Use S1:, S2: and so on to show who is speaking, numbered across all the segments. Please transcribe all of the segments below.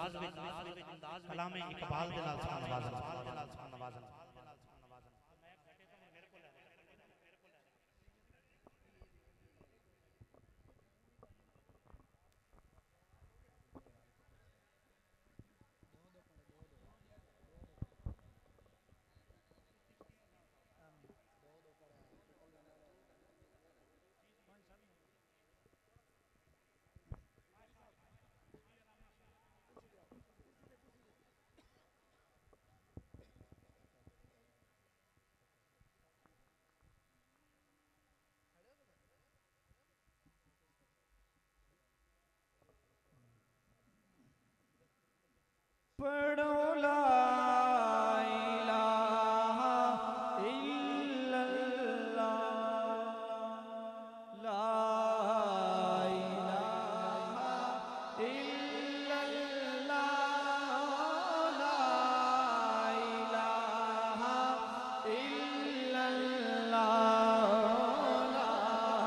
S1: कलाम इकबाल दे नाल नवाजन।
S2: पढ़ो ला इलाहा इल्लल्लाह, ला इलाहा इल्लल्लाह, ला इलाहा इल्लल्लाह, ला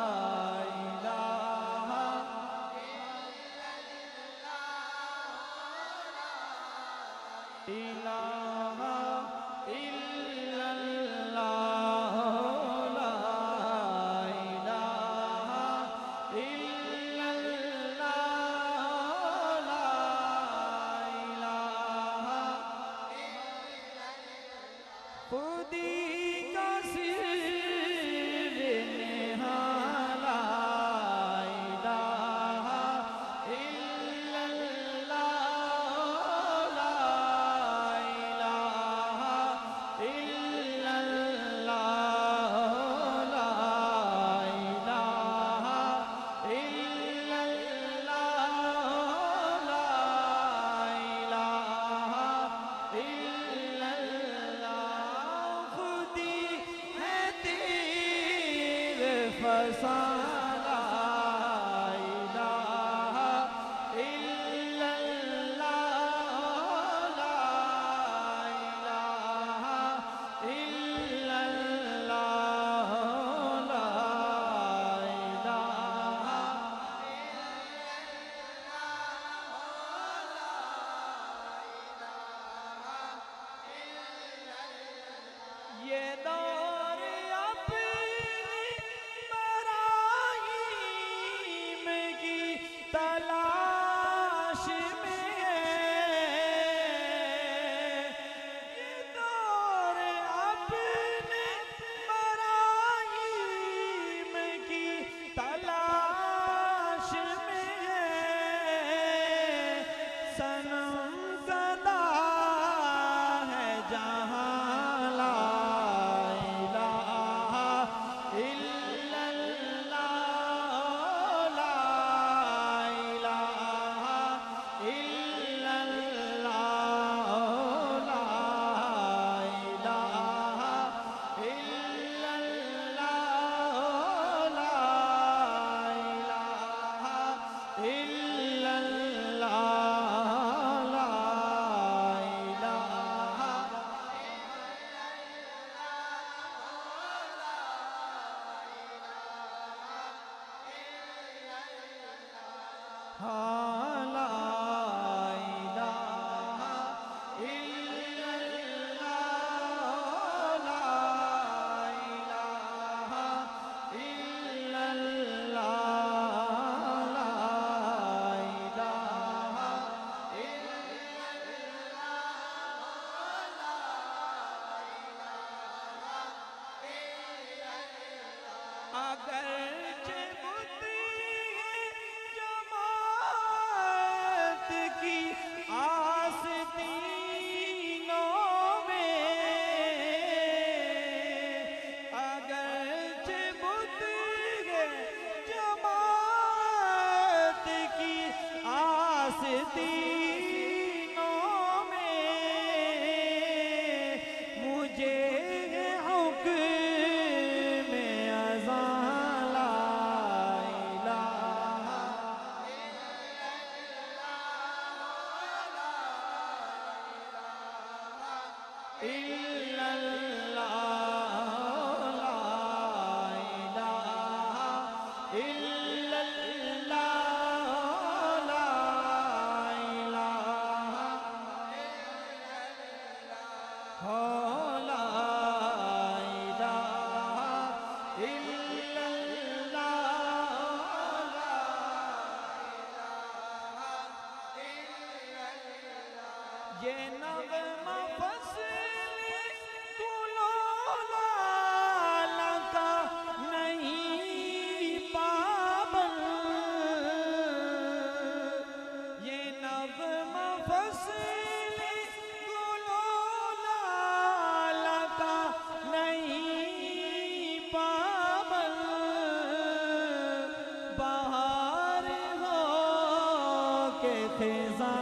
S2: इलाहा इलाहा इल्लल्लाह, ला इलाहा इल्लल्लाह, ला इलाहा खुदी का सिर निहाला, इलाहा इल्लल्लाह, ला इलाहा इल्लल्लाह, ला इलाहा इल्लल्लाह, ला इलाहा इल्लल्लाह खुदी है तीर फसाना, इलाहा इल्लल्लाह, ला इलाहा इल्लल्लाह, ला इलाहा ये दौर अपनी मराहीम की तलाश में है, ये दौर अपने मराहीम की तलाश में है, सनम सदा है जहां, ला इलाहा इल्लल्लाह, ला इलाहा इल्लल्लाह, ला इलाहा इल्लल्लाह, ला इलाहा इल्लल्लाह, ला इलाहा हाँ, ला इलाहा इल्लल्लाह, ला इलाहा इल्लल्लाह, ला इलाहा अगरचे जमात की आस्तीनों में, अगरचे बुत है जमात की आस्तीनों में, मुझे हुक्म में अज़ां, ला इलाहा इल्लल्लाह, ला इलाहा इल्लल्लाह, ला इलाहा ये नगमा फसले गुलोला लगा नहीं पाबल, ये नगमा फसले गुलोला लगा नहीं पाबल, बाहर हो के खिज़ां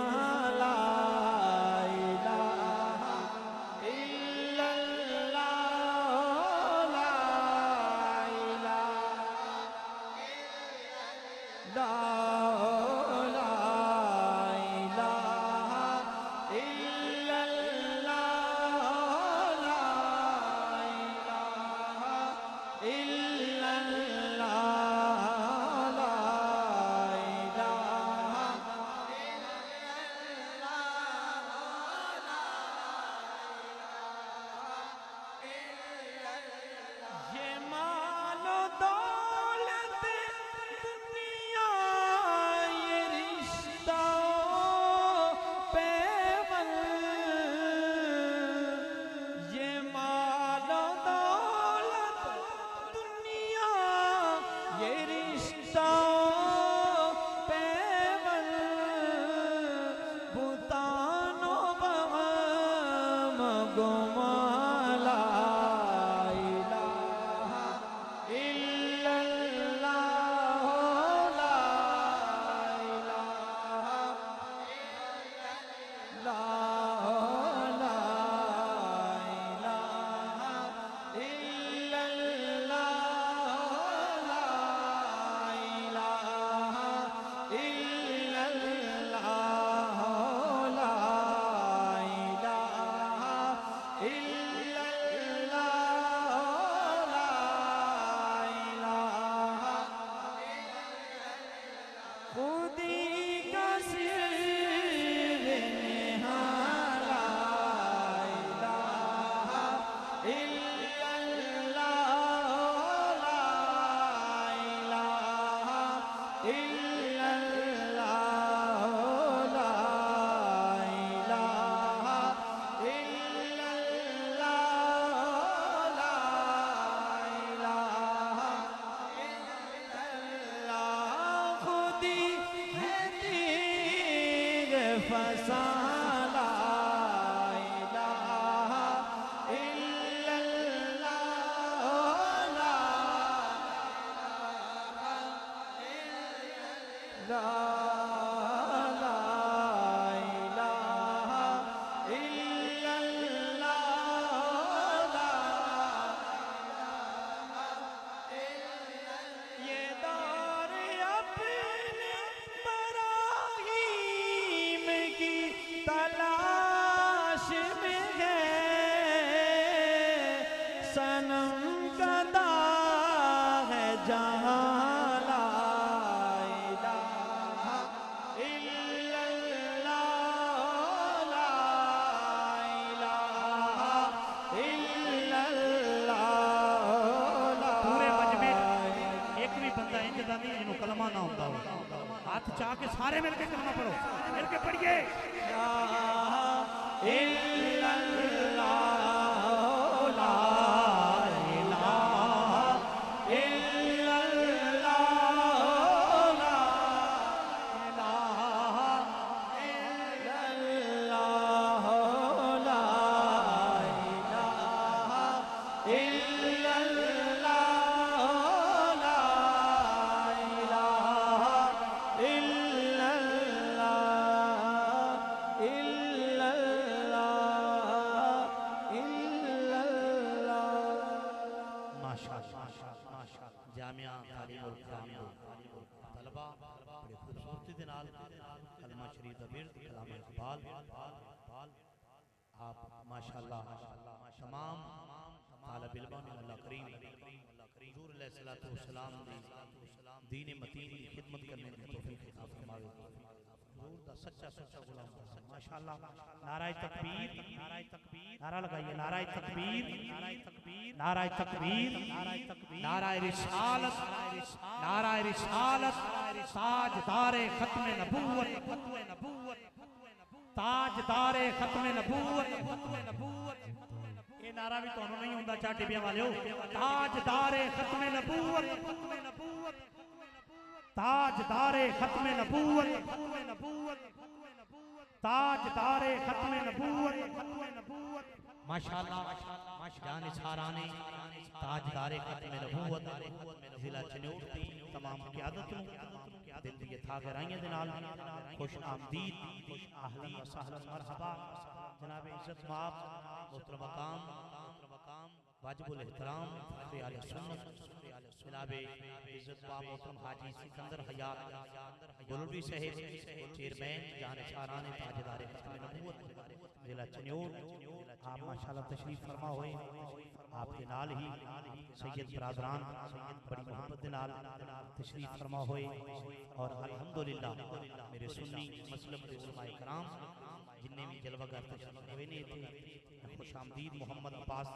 S1: हाथ चाह के सारे मिलके कलमा पढ़ो, मिलके पढ़िए। जामिया तालीम और तलबा बड़ी खूबसूरती के नाल कलमा शरीफ दा विरद कलाम इकबाल आप माशाअल्लाह तमाम तालिब इल्म ने अल्लाह करीम हुजूर अलैहिस्सलातु वस्सलाम दी दीन मतीन की खिदमत करने की तौफीक अता फरमावे। हुजूर दा सच्चा सच्चा गुलाम माशाअल्लाह। नाराए तकबीर, नारा लगाइए, नाराए तकबीर, नाराए तकबीर, नाराए रिसालत, नाराए रिसालत, ताजदारे खत्म नबूवत, ताजदारे खत्म नबूवत। ये नारा भी तो नहीं होता चा टिबिया वाले, ताजदारे खत्म नबूवत, ताजदारे खत्म नबूवत, ताजदारे खत्म नबूवत। माशाअल्लाह जान इशाराने ताजदारे खत्म नबूवत जिला चनौर दी तमाम क़यादत नूं दिल दी था गहराइयां दे नाल खुश आमदीद अहलन व सहलन मरहबा जनाब इज्जत माब मोहतरम मकाम वाजिबुल एहतराम आले सुन्नत जनाब इज्जत माब मोहतरम हाजी सिकंदर हयात गोलवी साहिब चेयरमैन जान इशाराने ताजदारे खत्म नबूवत जिला चनौर आप माशाअल्लाह तशरीफ फरमा हुए। आपके नाल ही सैयद बरादरान बड़ी मोहब्बत के नाल तशरीफ फरमा हुए और अल्हम्दुलिल्लाह मेरे सुन्नी मसलक के उलमाए कराम जिन्ने भी जलवागर तशरीफ हुए ने थे खुश आमदीद मोहम्मद अब्बास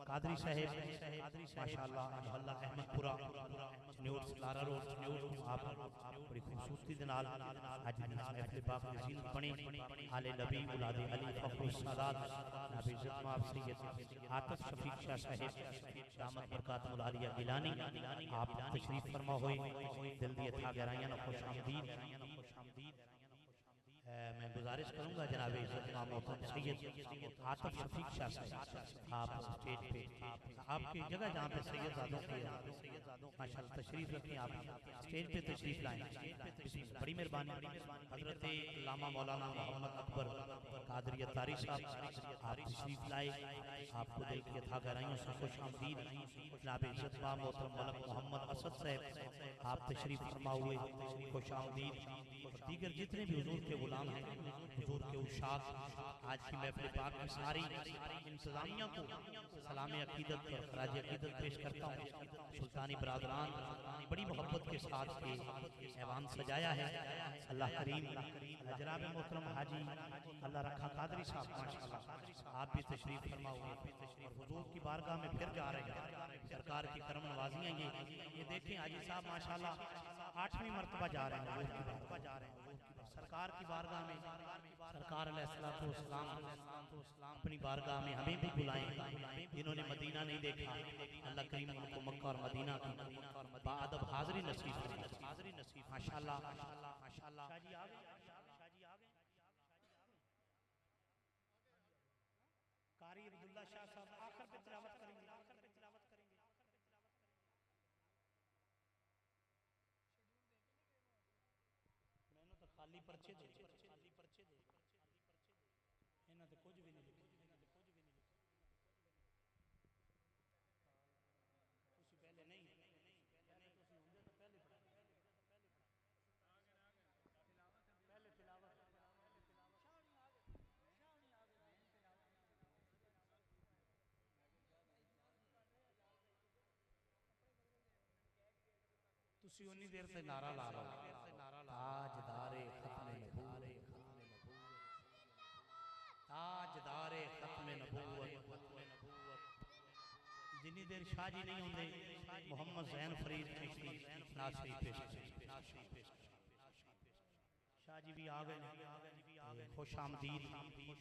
S1: कादरी साहब माशाअल्लाह मोहल्ला Ahmedpura near Lara road near आप बड़ी खूबसूरती के नाल आज महफिल पाक नज़ीर बने आले नबी औलाद अली फखरुल सादात नबी इज्जत माब सैयद आतिफ शफीक शाह साहब दामत बरकातुल आलिया गिलानी आप तशरीफ फरमा हुए। दिल दी अथा गहराइयां न खुश आमदीद। मैं गुजारिश करूंगा जनाब इज्जत माब मोहतरम सैयद आतिफ शफीक शाह साहब आप स्टेज पे आपकी जगह जहाँ पे सैयद ज़ादों की माशाअल्लाह तशरीफ रखें, आप स्टेज पे तशरीफ लाएं। बड़ी मेहरबानी हजरत अल्लामा मौलाना मोहम्मद अकबर कादरी अत्तारी साहब आप तशरीफ लाए। आपको दिल की अथा गहराइयों से खुश आमदीद। जनाब इज्जत माब मोहतरम मलक मोहम्मद असद साहब आप तशरीफ फरमा हुए, खुश आमदीद। दीगर जितने भी हुजूर के गुलाम हैं, हुजूर के उशाक आज की महफिल पाक में सारी इंतजामिया को सलाम अकीदत और खराज अकीदत पेश करता हूँ। सुल्तानी बरादरान बड़ी मोहब्बत के साथ ये ऐवान सजाया है। अल्लाह करीम जनाब मोहतरम हाजी अल्लाह रखा कादरी साहब माशाअल्लाह आप भी तशरीफ फरमा हुए और हुजूर की बारगाह में फिर जा रहे हैं। सरकार की करम नवाजियाँ ये देखें हाजी साहब माशाअल्लाह 8वीं मरतबा जा रहे हैं सरकार की बारगाह में। सरकार अलैहिस्सलाम अपनी बारगाह में हमें भी बुलाएं। जिन्होंने मदीना नहीं देखा अल्लाह करीम उनको मक्का और मदीना की बाअदब हाज़री नसीब माशाअल्लाह माशाअल्लाह। कारी अब्दुल्ला शाह साहब आखिर पे तिलावत करेंगे। मैंने तो खाली पर्चे दे इन्हें तो कुछ भी नहीं लिखे। पहले नहीं पहले तिलावत तुसी उन्नी देर से नारा ला लो ताजदारे खत्म नबूवत, ताजदारे खत्म नबूवत। जिन्नी देर शाह जी नहीं होंगे मोहम्मद ज़ैन फरीद चिश्ती नासरी पेश शाह जी भी आ गए। खुश आमदीद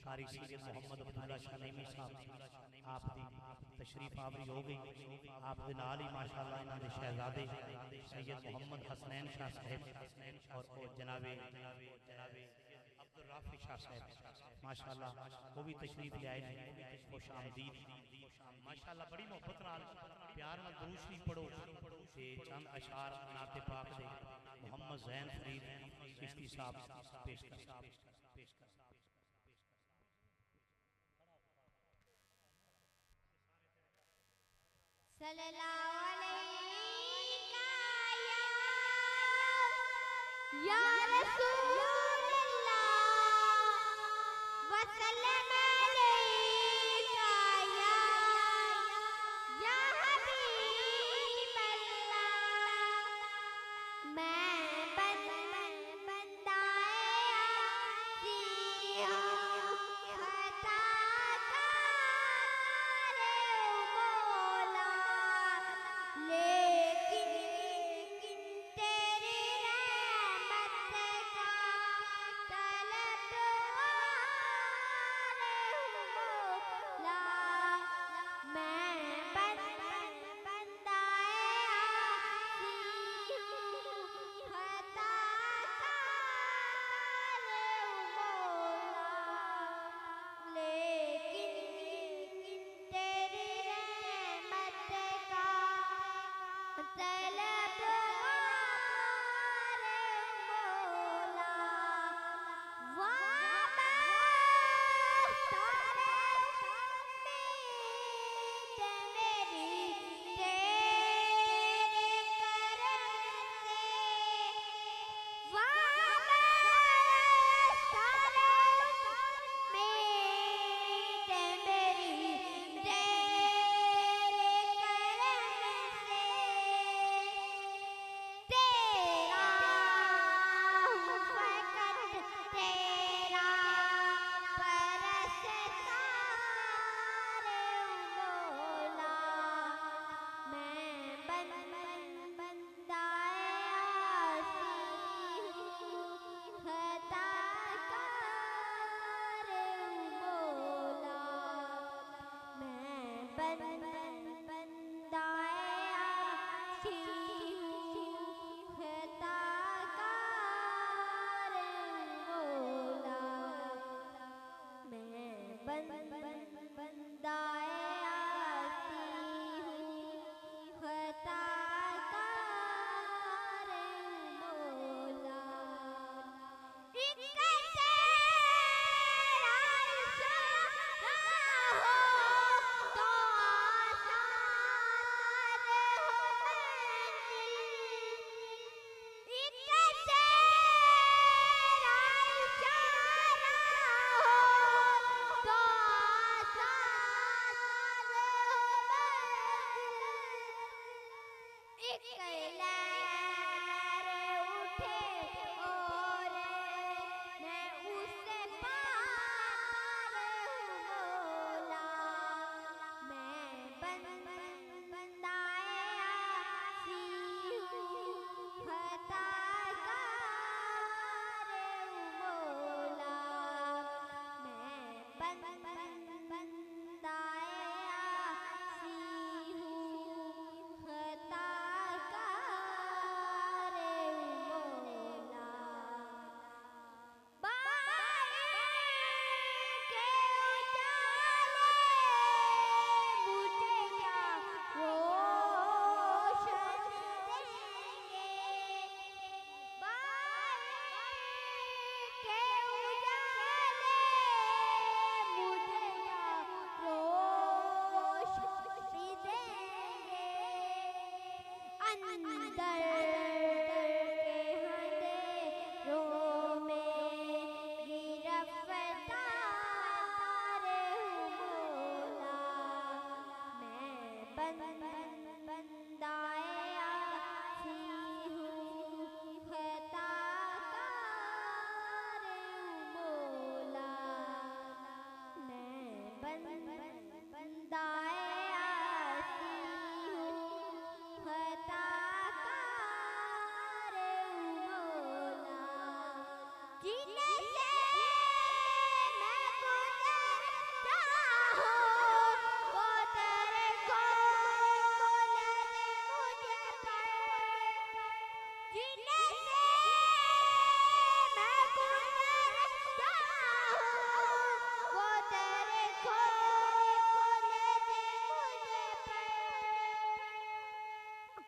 S1: कारी सैयद मोहम्मद अब्दुल्ला शाह नईमी साहब आप दी तशरीफ आवरी हो गई। आप दे नाल ही माशाअल्लाह इन्हां दे शहजादे सैयद मोहम्मद हसनैन शाह साहब और जनाबे अब्दुल राफी शाह साहब माशाअल्लाह वो भी तशरीफ ले आए। खुश आमदीद माशाअल्लाह बड़ी मोहब्बत नाल प्यार नाल दुरूद शरीफ पढ़ो ते चंद अशार नाते पाक दे मोहम्मद ज़ैन फरीद चिश्ती साहब पेश कर।
S3: सल्लल्लाहु अलैका या रसूलल्लाह वसल्लम अलैका या हबीबल्लाह। मैं तेरी रहमत का तलब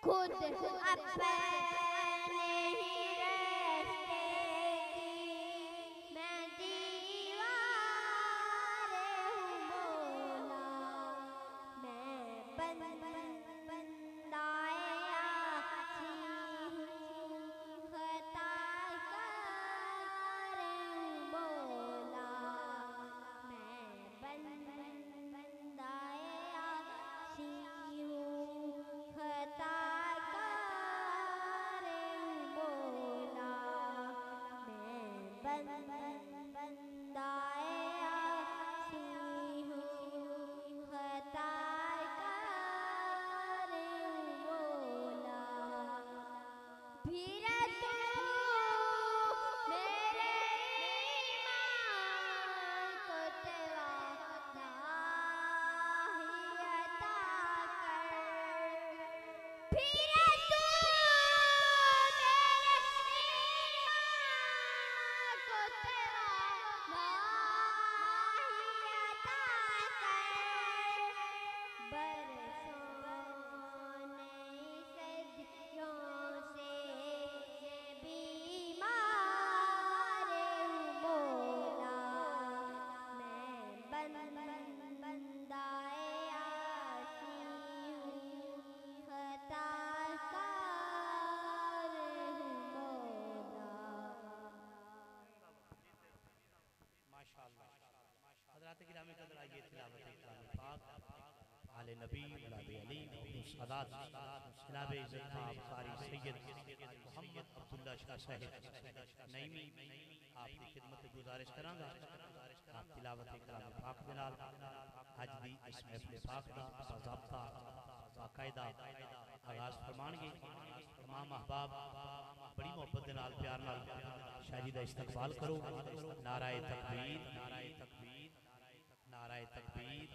S3: खुद अपने ही रास्ते की मैं दीवार हूँ मौला, मैं बंदाए आसी हूँ, खताकार हूँ मौला, मैं बंदाए आसी हूँ, खताकार हूँ मौला, मैं बंदाए आसी हूँ, खताकार हूँ मौला। फिर तू मेरे ईमान को तेरा ही अता कर, फिर तू मेरे ईमान को तेरा ही अता कर, बरसों सदियों से बीमार हूँ मौला, मैं बंदाए आसी हूँ, खताकार हूँ मौला।
S1: माशाअल्लाह। हज़रात किराम कदर आइए तिलावत कलाम पाक आले नबी औलाद अली सादात जनाब इज्जत कारी सैयद मोहम्मद अब्दुल्ला शाह साहिब नईमी आपकी खिदमत गुजारिश करांगा आप तिलावत कलाम पाक दे नाल अज दी इस महफिल पाक दा बाज़ाब्ता बाकायदा आगाज़ फरमाणगे। तमाम अहबाब बड़ी मोहब्बत दे नाल प्यार नाल शाही दा इस्तकबाल करो। नाराए तकबीर, नाराए तकबीर, नाराए तकबीर,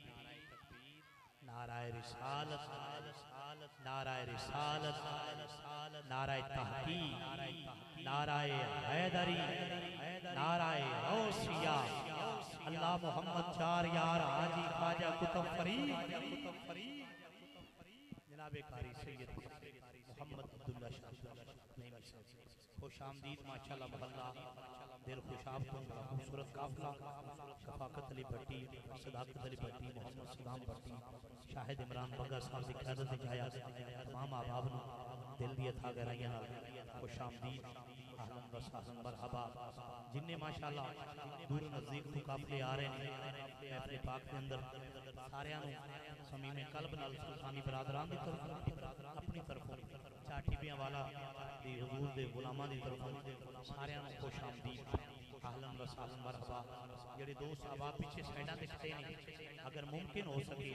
S1: नाराए रिसालत, नाराए रिसालत, नाराए तहकीक, नाराए हैदरी, नाराए गौसिया, अल्लाह मोहम्मद चार यार हाजी ख्वाजा कुतुब फरीद जनाब कारी सैयद मोहम्मद अब्दुल्ला शाह खुश आमदीद माशाअल्लाह मोहल्ला दिल खुशाब खूबसूरत काफिला शफाकत अली भट्टी, सदाकत अली भट्टी, मोहम्मद सलाम भट्टी, शाहिद इमरान बग्गा साहब की क़यादत विच आया तमाम अहबाब नूं दिल दी अथा गहराइयां नाल खुश आमदीद अहलन व सहलन मरहबा। जिन्ने माशाअल्लाह दूर नज़दीक तो काफिले आ रहे हैं महफिल पाक के अंदर सारियां नूं समीमे कल्ब नाल सुल्तानी बरादरान दी तरफ अपनी तरफों चाटीबियां वाला दी हुजूर दे गुलामां दी तरफों सारियां नूं खुश आमदीद अहलन व सहलन मरहबा। जेड़े दोस्त अहबाब पीछे साइडां ते खड़े ने अगर मुमकिन हो सके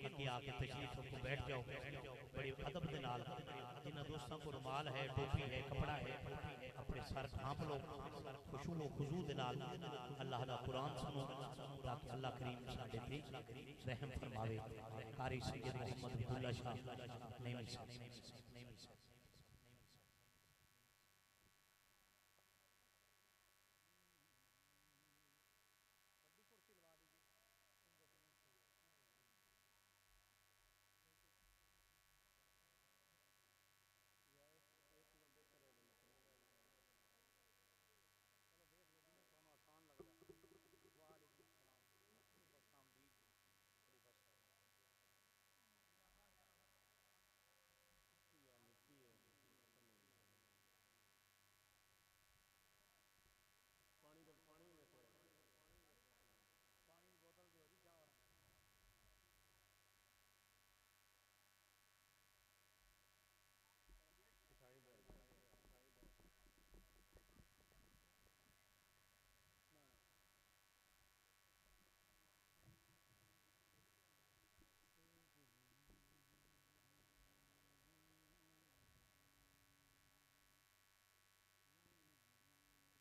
S1: अगे आके तशरीफ रखो, बैठ जाओ बड़े अदब दे नाल। जिन्हां दोस्तों को रुमाल है, टोपी है, कपड़ा है, अपने सर ढांप लो, खुशू व खुजू दे नाल अल्लाह दा कुरान सुनो ताकि अल्लाह करीम साडे ते रहम फरमावे। कारी सैयद मोहम्मद अब्दुल्ला शाह नईमी साहब।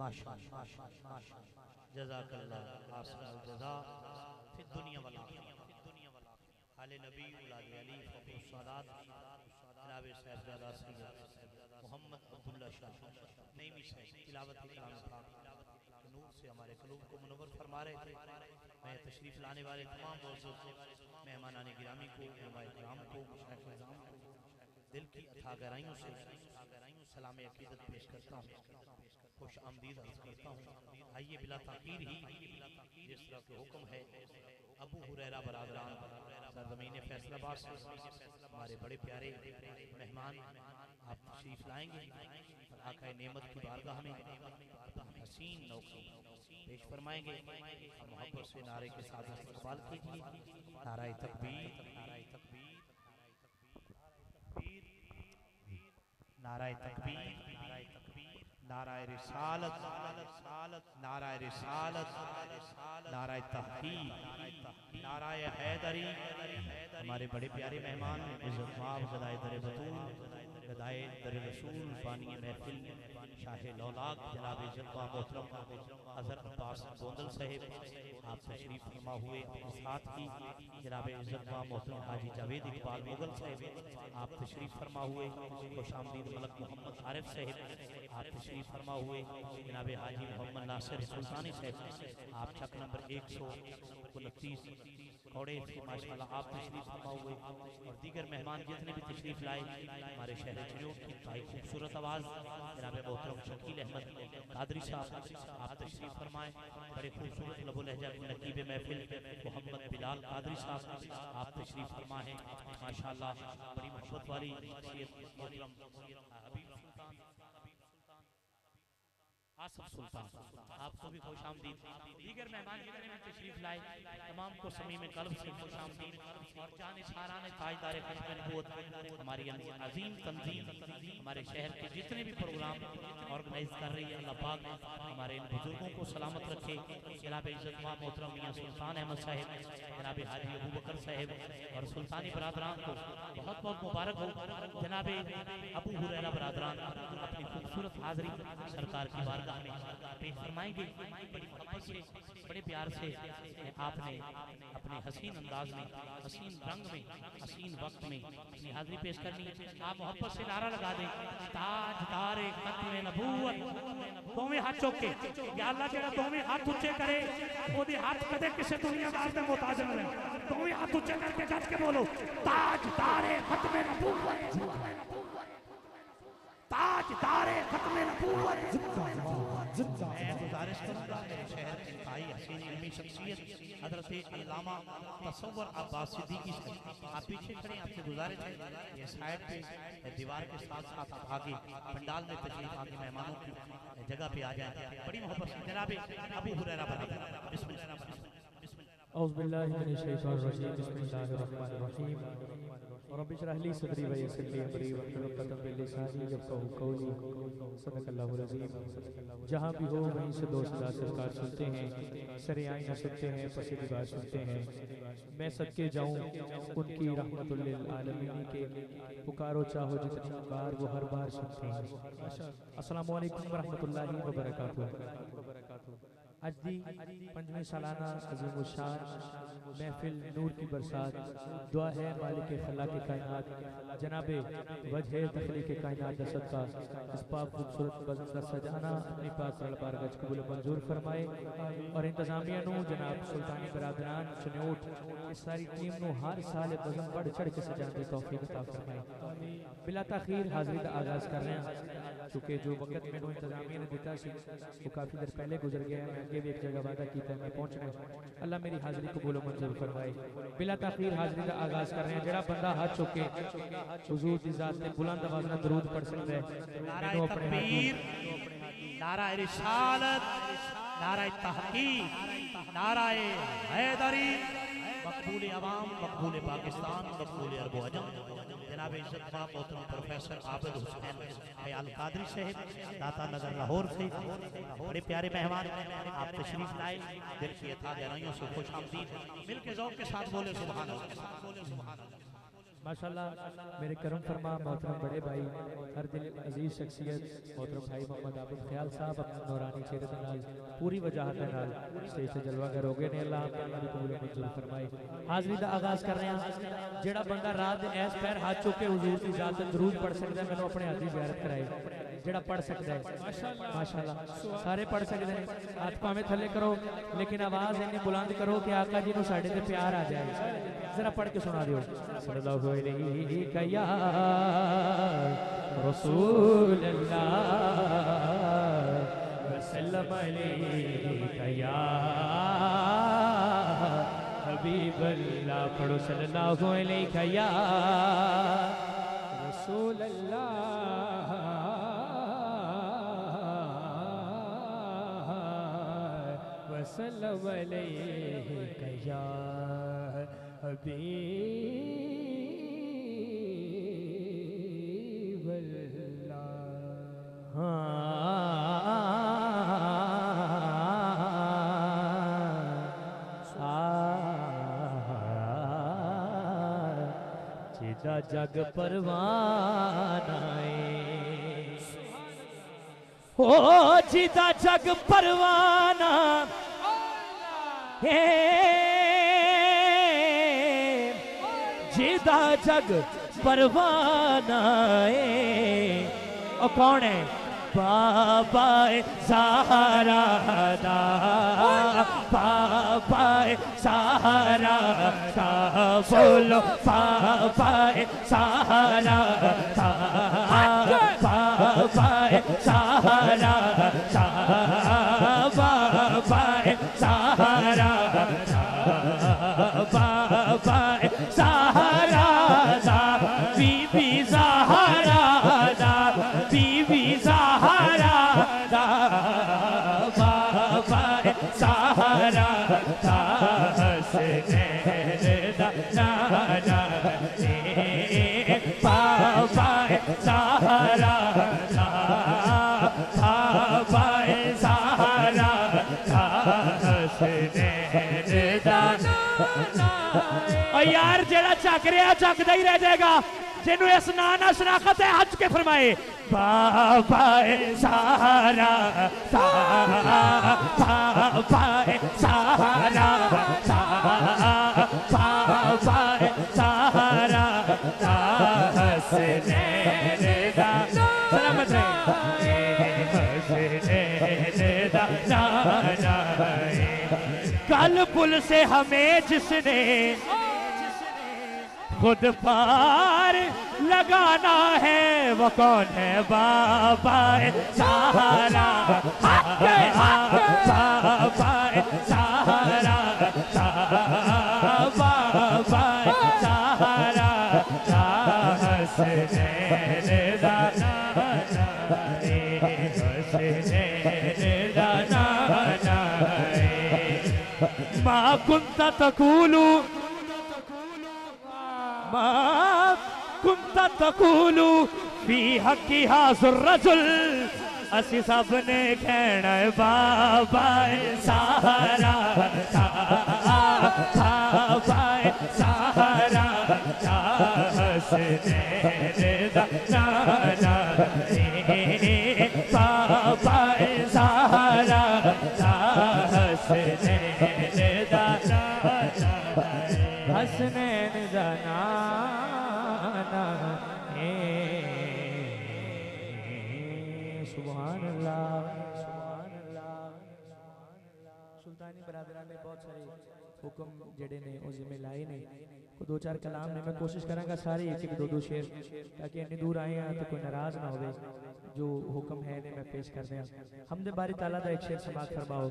S1: माशाअल्लाह जज़ाकल्लाह आसमाल जज़ा फिद दुनिया वल आखिरह आले नबी औलाद अली फखर सादात जनाब साहिबजादा सैयद मोहम्मद अब्दुल्ला शाह नईमी साहब तिलावत कलाम पाक के नूर से हमारे क़ुलूब को मुनव्वर फरमा रहे थे। मैं तशरीफ़ लाने वाले तमाम मेहमानान गिरामी को उलमाए किराम को मशाइख़ निज़ाम को दिल की अथाह गहराइयों से सलाम अक़ीदत पेश करता हूँ, खुश आमदीद अर्ज़ करता हूँ। आइए बिला ताख़ीर ही जिस तरह के हुक्म है अबू हुरैरा बरादरान सरज़मीन फैसलाबाद से हमारे बड़े प्यारे मेहमान आप तशरीफ़ लाएंगे और आका नेमत की बारगाह में हसीन नौकी पेश फरमाएंगे। हम मोहब्बत से नारे के साथ इस्तक़बाल कीजिए। नारे तकबीर, नाराए तकबीर, नाराए रिसालत, नाराए रिसालत, नाराए तहक़ीक़, नाराए हैदरी। हमारे बड़े प्यारे मेहमान इज़्ज़त माब ग़दाए दर बतूल, ग़दाए दर रसूल, बानी महफ़िल, शाहे लौलाक जनाब इज़्ज़त माब मोहतरम हज़रत अब्बास गोंदल साहिब आप तशरीफ़ फरमा हुए। अपने साथ ही जनाब इज़्ज़त माब मोहतरम हाजी जावेद इकबाल मुगल साहिब आप तशरीफ़ फरमा हुए। खुशामदीद मलक मोहम्मद आरिफ साहिब आप तशरीफ़ फरमा हुए। जनाब हाजी मोहम्मद नासिर सुल्तानी साहिब आप चक नंबर 129 कौड़े से माशाअल्लाह आप तशरीफ़ फरमा हुए। और दीगर मेहमान जितने भी तशरीफ़ लाए हमारे शहर चिड़ियों की भाई खूबसूरत आवाज़ जनाब मोहतरम शकील अहमद कादरी साहब आप तशरीफ़ फरमाएँ। बड़े खूबसूरत लबो लहजा नकीब महफिल मोहम्मद बिलाल कादरी साहब आप तशरीफ़ फरमा हैं माशाअल्लाह। बड़ी मोहब्बत वाली शख्सियत मोहतरम हबीब सुल्तान आसफ सुल्तान, आपको भी खुश आमदीद। दीगर मेहमान जितने भी तशरीफ लाए तमाम को समी में कल्ब से खुश आमदीद। और जान सारान ताजदार खत्म नबूवत हमारी अजीम तंजीम हमारे शहर के जितने भी प्रोग्राम ऑर्गेनाइज कर रही है, अल्लाह पाक हमारे इन बुजुर्गों को सलामत रखे। जनाब इज्जत मां मोहतरम मियां सुल्तान अहमद साहब, जनाब हाजी अबू बकर साहब और सुल्तानी बरादरान को बहुत बहुत मुबारक हो। जनाब अबू हुरैरा बरादरान अपनी खूबसूरत हाजिरी सरकार की बारगाह में पेश फरमाएंगे। बड़ी मोहब्बत से, बड़े प्यार से आपने अपने हसीन अंदाज में, हसीन रंग में, हसीन वक्त में अपनी हाजिरी पेश करनी। आप मोहब्बत से नारा लगा दें, ताजदारे खत्म नबूवत। दोवें हाथ चौक के या अल्लाह जेड़ा दोवें हाथ ऊंचे करे ओदे हाथ कदे किसी दुनियादार दे मोहताज न रहे। दोवें हाथ ऊंचे करके गज के बोलो, ताजदारे खत्म नबूवत, ताजदारे खत्म नबूवत। मैं गुजारिश करूंगा मेरे शहर के इंतहाई हसीन इल्मी शख्सियत हजरत अल्लामा तसव्वुर अब्बास सिद्दीकी से आप पीछे खड़े, आपसे गुजारिश है ये साइड पे दीवार के साथ साथ आप आगे पंडाल में तशरीफ आके मेहमानों की जगह पे आ जाए। बड़ी मोहब्बत से जनाब अबू हुरैरा बरादर बिस्मिल्लाह।
S4: औज़ु बिल्लाहि मिनश शैतानिर रजीम, बिस्मिल्लाहिर रहमानिर रहीम। रब्बि इश्रह ली सदरी व यस्सिर ली अमरी वहलुल उक़दतम मिन लिसानी यफ़क़हू क़ौली। सदक़ल्लाहुल अज़ीम। जहाँ भी हो वहीं से दो सदा सरकार सुनते हैं, सरे आईना सुनते हैं, पसे दीवार सुनते हैं। मैं सदके जाऊँ उनकी रहमतुल लिल आलमीन के, पुकारो चाहो जितनी बार वो हर बार सुनते हैं। अस्सलामु अलैकुम व रहमतुल्लाहि व बरकातुहू। आज दी 5वीं सालाना अज़ीमुश शान महफिल नूर की बरसात दुआ है मालिक खला के कायनात जनाबे वजह तखलीक के कायनात का सदका इस पाक खूबसूरत बज़म का सजाना अपनी पाक बारगाह कबूल मंजूर फरमाए। और इंतजामिया नू जनाब सुल्तानी बरादरान चनोट इस सारी टीम नू हर साल बज़म बढ़ चढ़ के सजाने की तौफीक अता फरमाए। बिला ताखीर हाज़री का आगाज़ कर रहे हैं क्योंकि जो वक्त मैंने इंतजामिया ने दिता सी वो काफ़ी देर पहले गुजर गया है। मैं आगे भी एक जगह वादा किया मैं पहुंचना। अल्लाह मेरी हाज़री कबूल मंजूर फरमाए। बिला ताखीर हाज़री का आगाज़ कर रहे हैं। जड़ा बंदा हाथ चुके हुजूर दी ज़ात ते बुलंद आवाज़ में दरूद पढ़ सकता है।
S1: नारा तकबीर, नारा रिसालत, नारा तहकीक, नारा हैदरी, मकबूल अवाम, मकबूल पाकिस्तान, मकबूल अरब अजम। जनाब इज्जत मां मोहतरम प्रोफेसर आबिद हुसैन ख्याल कादरी साहब दाता नगर लाहौर से बड़े प्यारे मेहमान आप तशरीफ लाए। दिल की अथा गहराइयों से खुश आमदीद। मिल के ज़ौक़ के साथ बोले सुभान अल्लाह।
S4: माशाल्लाह मेरे करम फरमा मोहतरम बड़े भाई हर दिल अजीज शख्सियत मोहतरम भाई मोहम्मद आबिद ख्याल साहब अपने नौरानी चेहरे के नाल पूरी वजाहत के नाल स्टेज से जलवागर हो गए ने। अल्लाह अपनी कबूल मंजूर फरमाए। हाज़री का आगाज़ कर रहे हैं। जेड़ा बंदा रात दे ऐस पैर हाथ चुक के हुजूर की ज़ात ते दरूद पढ़ सकता है मैंने अपने हाथ की ज़ियारत कराई। जेड़ा पढ़ सकता है माशाल्लाह सारे पढ़ सकते हैं। हाथ भावें थले करो लेकिन आवाज़ इन्नी बुलंद करो कि आका जी नूं साडे ते प्यार आ जाए। जरा पढ़ के सुना दियो। सल्लल्लाहु अलैहि या रसूल अल्लाह वसल्लम अलैहि या हबीब अल्लाह। पढ़ो सल्लल्लाहु अलैहि या रसूल अल्लाह वसल्लम अलैहि या हबीब अल्लाह। जिदा जग परवाना हो जिदा जग परवाना है जिदा जग परवाना है। और कौन है? बाबा सहारा दा बाबा सहारा दा बोलो बाबा सहारा दा बाबा सहारा दा बाबा सहारा बाबा सहारा दा बीबी सहारा दा बीबी सहारा दा सहारा था हसनैन दा नाना रे बाबा सहारा था बाबा सहारा था हसनैन दा नाना। और यार जेड़ा झक रहा झकदा ही रह जाएगा, जिन्हों इस नाना शनाखत है हज के फरमाए बाबा सहारा बाबा सहारा बाबा सहारा हसनैन दा सलामत रहे हसनैन दा नाना। कल पुल से हमें जिसने खुद पार लगाना है वो कौन है बाबा सहारा बाबा सहारा बाबा सहारा हसनैन दा नाना हसनैन दा नाना। मा कुंता तकूलू मा कुंता तकूलू फी हकी हाजुर रजुल। असी सब ने कहना बाबा सहारा बाबा सहारा हसनैन दा नाना बाबा सहारा हसनैन दा नाना हसनैन दा नाना। सुभान अल्लाह सुभान अल्लाह। सुल्तानी बरादरा ने बहुत सारे हुक्म जेड़े ने वो जिम्मे लाए ने, को दो चार कलाम ने मैं कोशिश करांगा सारे एक एक दो दो शेर, ताकि इतनी दूर आए हैं तो कोई नाराज ना हो। जो हुक्म है ने मैं पेश कर दिया। हमदे बारी ताला दा एक शेर समाअत फरमाओ।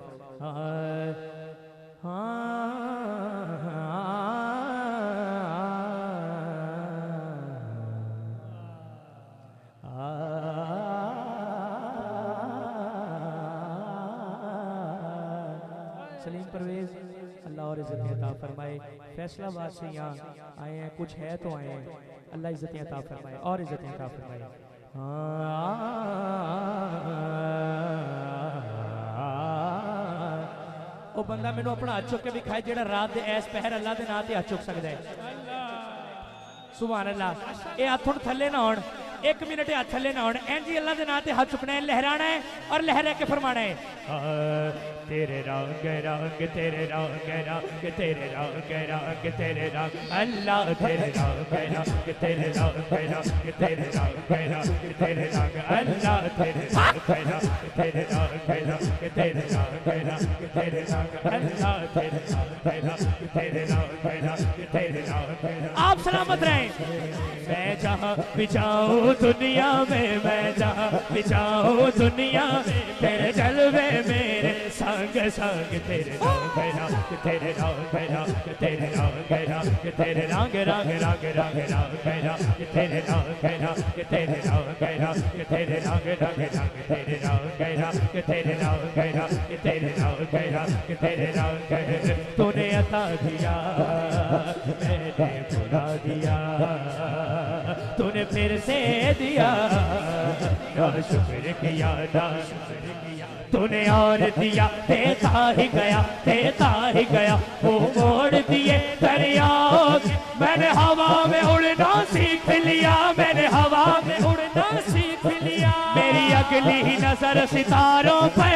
S4: सलीम परवेज अल्लाह और इज़्ज़त अता फरमाए। फैसलाबाद से यहाँ आए हैं, कुछ है तो आए हैं, अल्लाह इज़्ज़त अता फरमाए और इज़्ज़त अता फरमाए। वो बंदा मैनू अपना हाथ चुक के भी खाए जेड़ा रात दे ऐस पहर अल्लाह दे नाम ते हाथ चुक सकदा है। सुभान अल्लाह। ये हाथ हुण थल्ले ना होण, एक मिनट हाथ थल्ले ना होण, इंज ही अल्लाह दे नाम ते हाथ चुकना है, लहराना है और लहरा के फरमाना है तेरे रंग रंग तेरे रंग रंग तेरे रंग रंग तेरे रंग अल्लाह तेरे रंग रंग तेरे रंग रंग तेरे रंग रंग तेरे रंग अल्लाह तेरे रंग रंग तेरे रंग रंग तेरे रंग रंग तेरे रंग अल्लाह तेरे रंग रंग तेरे रंग रंग तेरे रंग। आप सलामत रहें। मैं जहाँ भी जाऊँ दुनिया में, मैं जहाँ भी जाऊँ दुनिया में, तेरे जलवे मेरे संग संग तेरे रंग रंग तेरे रंग रंग तेरे रंग रंग तेरे रंग रंग रंग रंग रंग रंग तेरे रंग रंग तेरे रंग रंग तेरे रंग रंग रंग तेरे रंग रंग तेरे रंग रंग तेरे रंग रंग तेरे रंग। तूने अता दिया मैंने बुला दिया, तूने फिर से दिया ना शुक्र किया ना शुक्र किया, तूने और दिया देता ही गया वो मोड़ दिए दरियाओं। मैंने हवा में उड़ना सीख लिया, मैंने हवा में उड़ना सीख लिया। मेरी अगली नजर सितारों पे,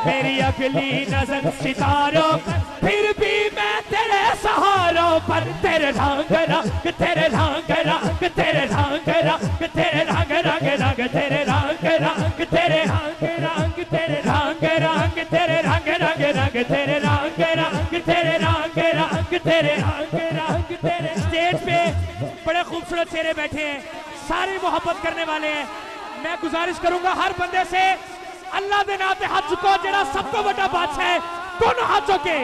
S4: मेरी अगली नजर सितारों पर, फिर भी मैं तेरे सहारों पर तेरे रंग रंग तेरे रंग रंग तेरे रंग रंग तेरे रंग रंग रंग तेरे रंग रंग तेरे रंग रंग तेरे रंग रंग तेरे रंग रंग रंग तेरे रंग रंग तेरे रंग रंग तेरे रंग रंग तेरे। स्टेज पे बड़े खूबसूरत चेहरे बैठे हैं, सारे मोहब्बत करने वाले हैं। मैं गुजारिश करूंगा हर बंदे से अल्लाह दे नाम पे हाथ चुको, जेड़ा सबको बड़ा बादशाह है, दोनों हाथों के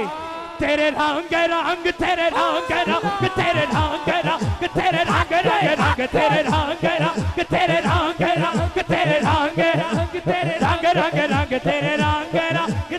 S4: तेरे रंग रंग तेरे रंग रंग तेरे रंग रंग तेरे रंग रंग तेरे रंग रंग तेरे रंग रंग तेरे रंग रंग तेरे रंग रंग रंग तेरे रंग रंग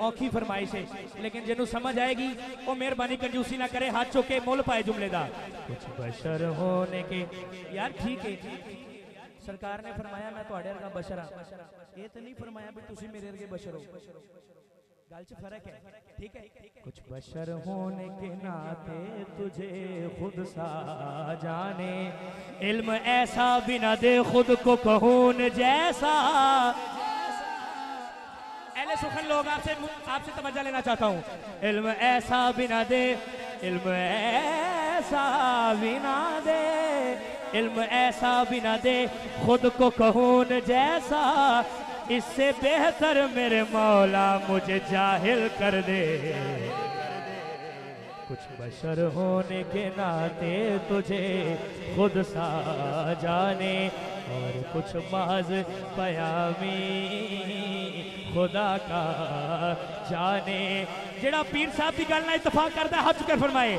S4: औखी फरमाइश है, लेकिन जिन्हों समझ आएगी वो मेहरबानी कंजूसी ना करे, हाथ चुके मुल पाए जुमले दा। कुछ बशर होने के यार ठीक है, सरकार ने फरमाया मैं तुहाडे वर्गा बशर हां, ये तो नहीं फरमाया भी तुसी मेरे वर्गे बशर हो, गल च फर्क है, ठीक है। कुछ बशर होने के नाते तुझे खुद सा जाने, इल्म ऐसा बिना दे खुद को कहून जैसा। ऐले सुखन लोग आपसे तवज्जो लेना चाहता हूँ। इल्म ऐसा बिना दे, इल्म ऐसा बिना दे, इल्म ऐसा बिना दे खुद को कहून जैसा, इससे बेहतर मेरे मौला मुझे जाहिल कर दे। कुछ बशर होने के नाते तुझे खुद सा जाने, और कुछ बाज पयामी खुदा का जाने। जेड़ा पीर साहब की गल ना इत्तफाक करता है हाथ चुके फरमाए,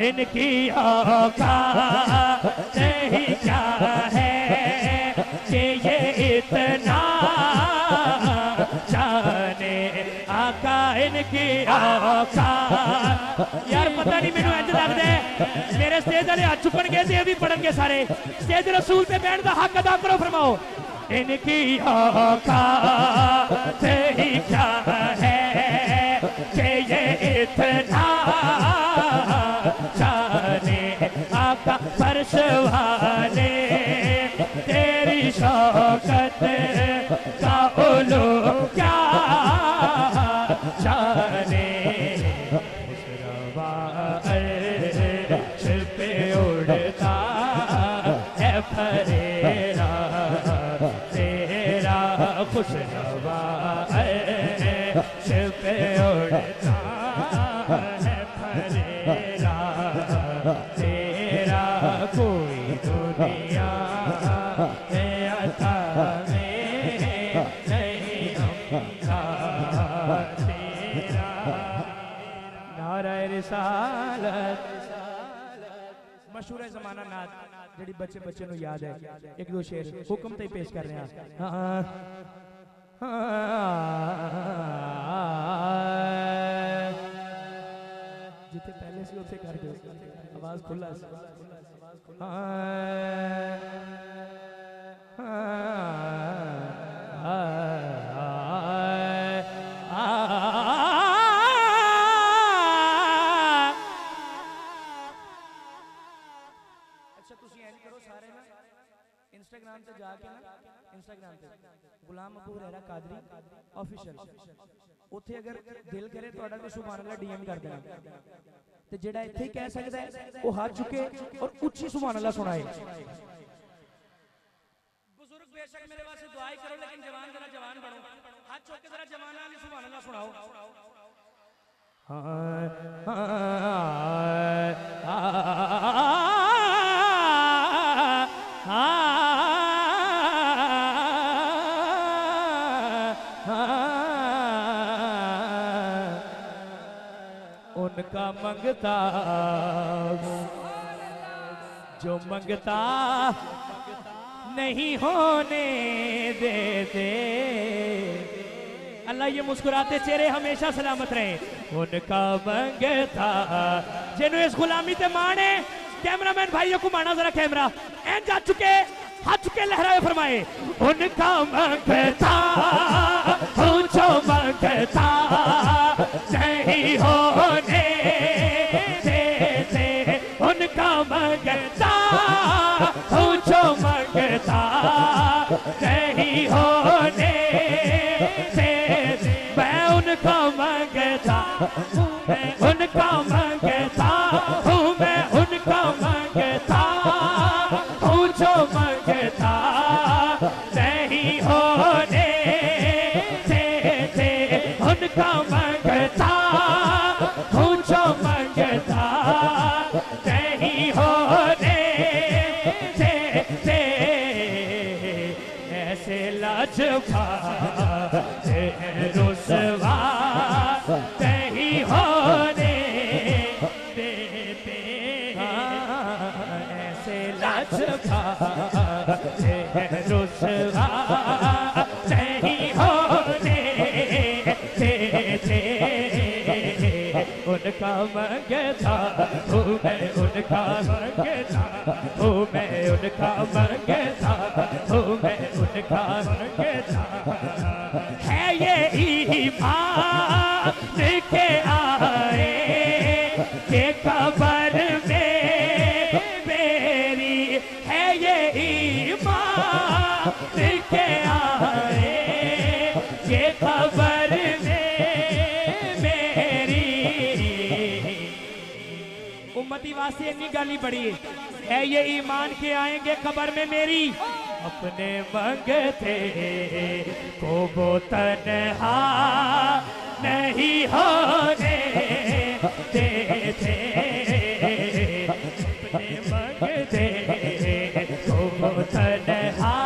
S4: इनकी औकात ही क्या है कि ये इतना जाने, आका इनकी औकात। यार पता नहीं मैनू इंज लगदा है मेरे स्टेज वाले हाथ चुकणगे ते भी पढ़नगे सारे। स्टेज रसूल पे बैठ दा हक अदा करो, फरमाओ इनकी औकात ही क्या है कि ये इतना जाने, आका फर्श वाले तेरी शौकत का उलू क्या जाने। अर्श पे उड़ता है फरेरा तेरा, खुशनवा अर्श पे उड़ता है फरेरा तेरा, कोई दुनिया में अता में नहीं हमका तेरा। नारा रिसालत मशहूर है ज़माना नात, जेडी बच्चे बच्चे नु याद है। एक दो शेर हुक्म ते पेश कर रहे हैं। जिथे पहले से उसे कर दो, आवाज खुला इंस्टाग्राम पे जाके ना, इंस्टाग्राम पे गुलाम अबू हुरैरा कादरी ऑफिशियल, उथे अगर दिल करे तो कोई सुभान अल्लाह डीएम कर देना, ते जेड़ा इथे ही कह सकदा है वो हाथ चुके और उच्ची सुभान अल्लाह सुनाए। बुजुर्ग बेशक मेरे वास्ते दुआ करो, लेकिन जवान जरा जवान बनो, हाथ चुक के जरा जवाना ने सुभान अल्लाह सुनाओ। उनका मंगता जो मंगता नहीं होने देते, अल्लाह ये मुस्कुराते चेहरे हमेशा सलामत रहे। उनका मंगता जिन्होंने इस गुलामी ते माने, कैमरामैन भाइयों को माना जरा कैमरा, एन जा चुके हाथ चुके लहराए फरमाए, उनका मंगता जो मंगता नहीं होने देते, उनका मंगता जो मंगता नहीं होने देते, मैं उनका मंगता मैं उनका मंगता हूँ, मैं उनका मंगता हूँ जो मंगता नहीं होने देते, उनका मंगता हूँ जो मंगता नहीं होने देते। ऐसे लाजवाब रुसवा नहीं होने देते, ऐसे लाजवाब रुसवा नहीं होने उनका मंगता हूँ, मैं उनका मंगता हूँ, मैं उनका मंगता हूँ, मैं उनका मंगता। है ये ईमान के आए के कबर में मेरी, है ये ईमान के आए के कबर में मेरी। उम्मती वास्ते इतनी गाली पड़ी है ये ईमान के आएंगे कबर में मेरी। अपने मंगते को वो तन्हा नहीं होने देते, अपने मंगते को वो तन्हा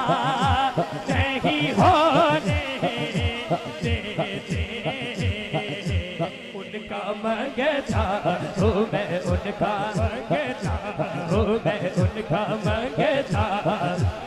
S4: नहीं होने देते। उनका मंगता हूँ, मैं उनका मंगता हूँ, मैं उनका मंगता।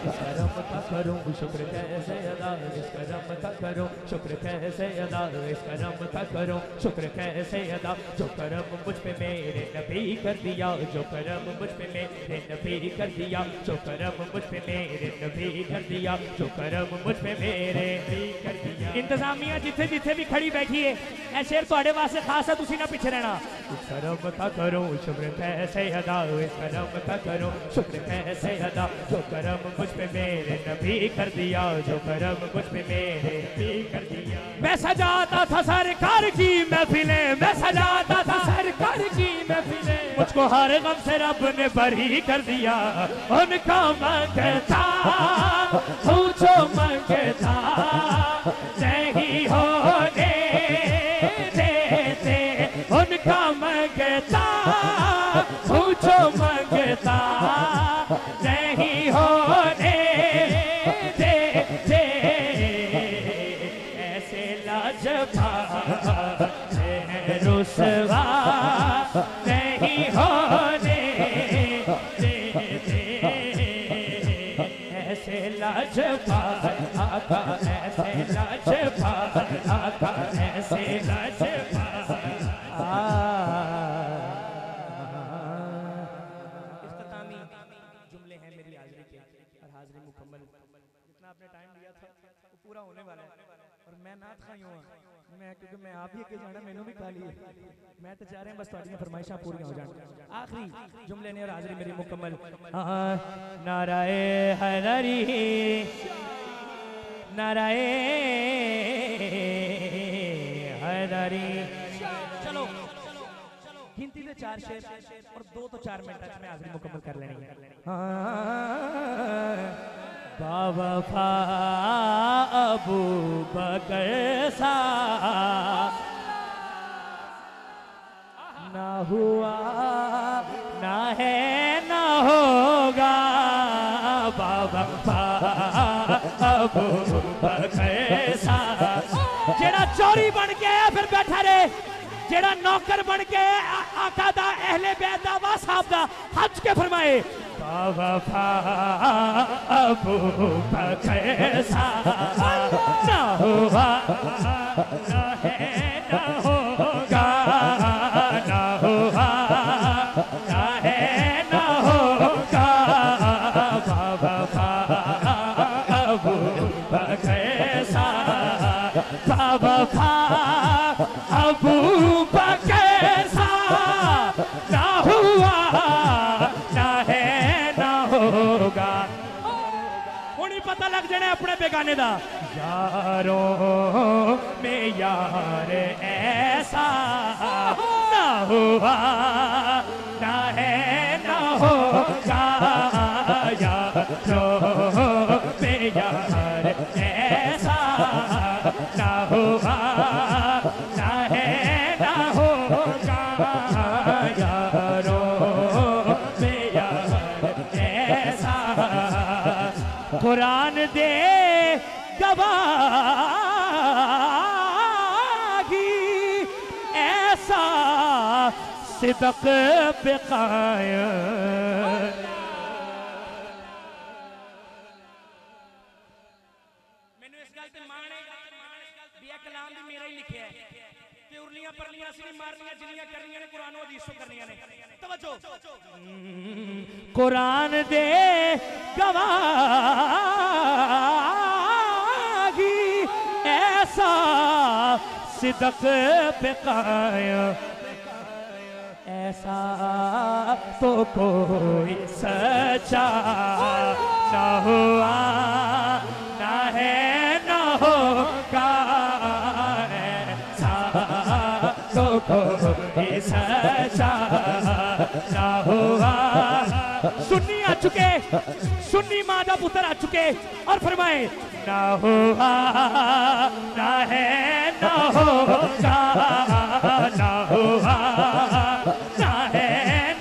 S4: इस करम का करूँ शुक्र कैसे अदा, इस करम का करूँ शुक्र कैसे अदा, इस करम का करूँ शुक्र कैसे अदा। जो करम मुझ पे मेरे नबी कर दिया, जो करम मुझ पे मेरे नबी कर दिया, जो करम मुझ पे मेरे नबी कर दिया, जो करम मुझ पे मेरे नबी कर दिया। इंतजामिया जिथे जिथे भी खड़ी बैठी है ऐ शेर थोड़े वास्ते खास है, तुसी ना पीछे रहना। इस करम का करूँ शुक्र कैसे अदा, इस करम का करूँ शुक्र कैसे अदा। जो करम मुझ पे मेरे नबी कर दिया, जो करम मुझ पे मेरे नबी कर दिया। मैं सजाता था सरकार की महफिलें, मैं सजाता था सरकार की महफिलें। मुझको हर गम से रब ने बरी कर दिया। उनका मंगता हूँ जो मंगता नहीं होने देते, उनका मंगता हूँ जो मंगता नहीं होने देते। ऐसे लाजवाब रुसवा नहीं होने देते, ऐसे लाजवाब आका, ऐसे लाजवाब आका, ऐसे लाजवाब। इख्तितामी जुमले हैं मेरी हाजिरी के और हाजिरी मुकम्मल। जितना आपने टाइम लिया था वो पूरा होने वाला है और मैं नात खाई हूँ मैं, क्योंकि मैं आप ही के जाना मैंने भी खा ली है। मैं तो चाह रहे हैं बस थोड़ी फरमाइशां पूरी हो जाए। आखिरी जुमले ने और हाजिरी मेरी मुकम्मल। नाराए हैदरी, नाराए हैदरी। चलो गिनती से 4 शेर और 2 तो 4 मिनट में हाजिरी मुकम्मल कर लेनी है। बावफा अबू बकर सा ना हुआ ना है ना होगा। बावफा अबू बकर सा जेड़ा चोरी बन के आया फिर बैठा रहे, जेड़ा नौकर बन के आका दा अहले बैत दा वा साहब दा हज के फरमाए। बावफा अबू बकर सा ना हुआ ना है ना होगा, ना हुआ ना है ना होगा। बावफा अबू बकर सा, बावफा अबू बकर सा ना हुआ ना है ना होगा। हुणी पता लग जाने अपने बेगाने दा। यारों में यार ऐसा ना हुआ ना है ना होगा। यारों में यार ऐसा ना हुआ ना है ना होगा। यारों में यार ऐसा कुरान दे गवाही ऐसा सिदक पे कायम। मैंने इस गल ते माने भी कलाम भी मेरा ही लिखा है
S1: ते उरलियां परलियां असली मारनियां जिन्नियां करनियां ने कुरान और हदीस तो करनियां ने तवज्जो
S4: कुरान दे गवाही ऐसा सिदक पे कायम ऐसा तो कोई सच्चा न हुआ न है न होगा ऐसा तो कोई सच्चा न हुआ। सुन्नी आ चुके, सुन्नी माँ का पुत्र आ चुके और फरमाए न हुआ न है न होगा न हुआ न है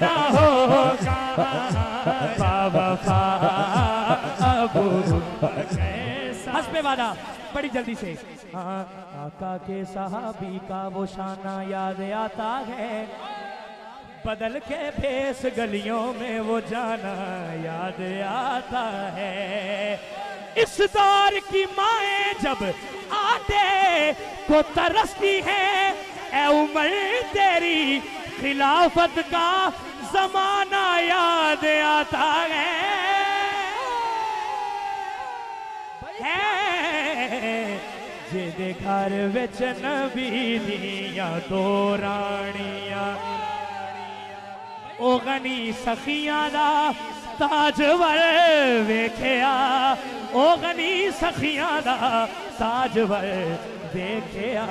S4: न होगा बाबा अबू हस्बे वादा बड़ी जल्दी से। हाँ आका के सहाबी का वो शाना याद आता है, बदल के भेस गलियों में वो जाना याद आता है। इस दौर की माएं जब आटे को तरसती है, ए उमर तेरी खिलाफत का जमाना याद आता है। जिदे घर विच नबी दियां दो रानियां ओ गनी सखियां दा ताजवर वेखिया, ओ गनी सखियां दा ताजवर देखिया।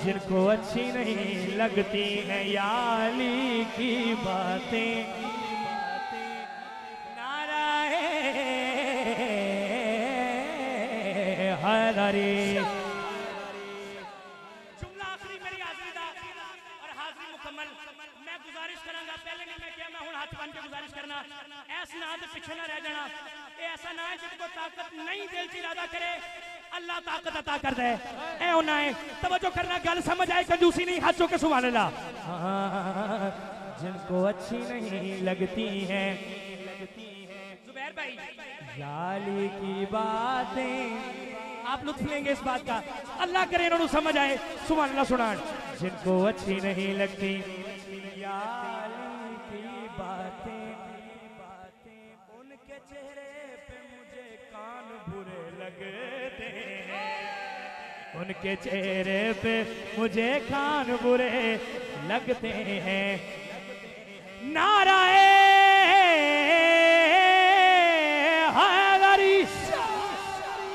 S4: जिनको अच्छी नहीं लगती हैं याली की बातें, नाराए हैदरी। जुमला आखिरी मेरी हाजिरी दा और हाजिरी मुकम्मल। मैं गुजारिश करांगा, पहले नहीं मैं किया, मैं हुण हाथ बन के गुजारिश करना, ऐस ना दे पीछे ना रह जाना। ये ऐसा ना है जिनको ताकत नहीं दिल च इरादा करे अल्लाह ताकत अता कर दे, ए होना है। तवज्जो करना, गल समझ आए, कंजूसी नहीं, हाथ चौके सुभान अल्लाह। जिनको अच्छी नहीं लगती हैं जुबैर भाई जाली की बातें, आप लुत्फ लेंगे इस बात का, अल्लाह करे इन्होंने समझ आए। सुभान अल्लाह सुनान। जिनको अच्छी नहीं लगती याली की बातें, उनके चेहरे पे मुझे कान बुरे लगते हैं, उनके चेहरे पे मुझे कान बुरे लगते हैं। नाराए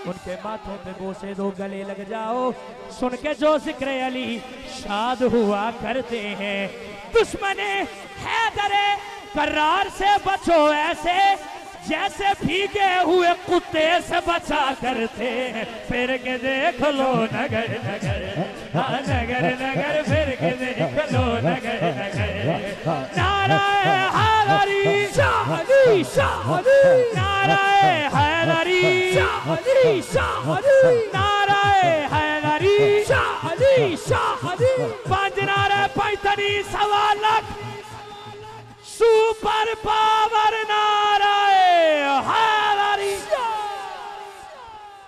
S4: उनके माथों पे बोसे दो, गले लग जाओ, सुन के जो जिक्र अली शाद हुआ करते हैं। दुश्मने हैदरे करार से बचो ऐसे जैसे भीगे हुए कुत्ते से बचा करते हैं। फिर के देख लो नगर नगर, हाँ नगर नगर, फिर के देख लो नगर नगर। नाराए हैदरी शादी शादी, नाराए हैदरी शादी शादी, नाराए हैदरी शादी शादी। पांच नारे पैंतनी सवा लाख सुपर पावर।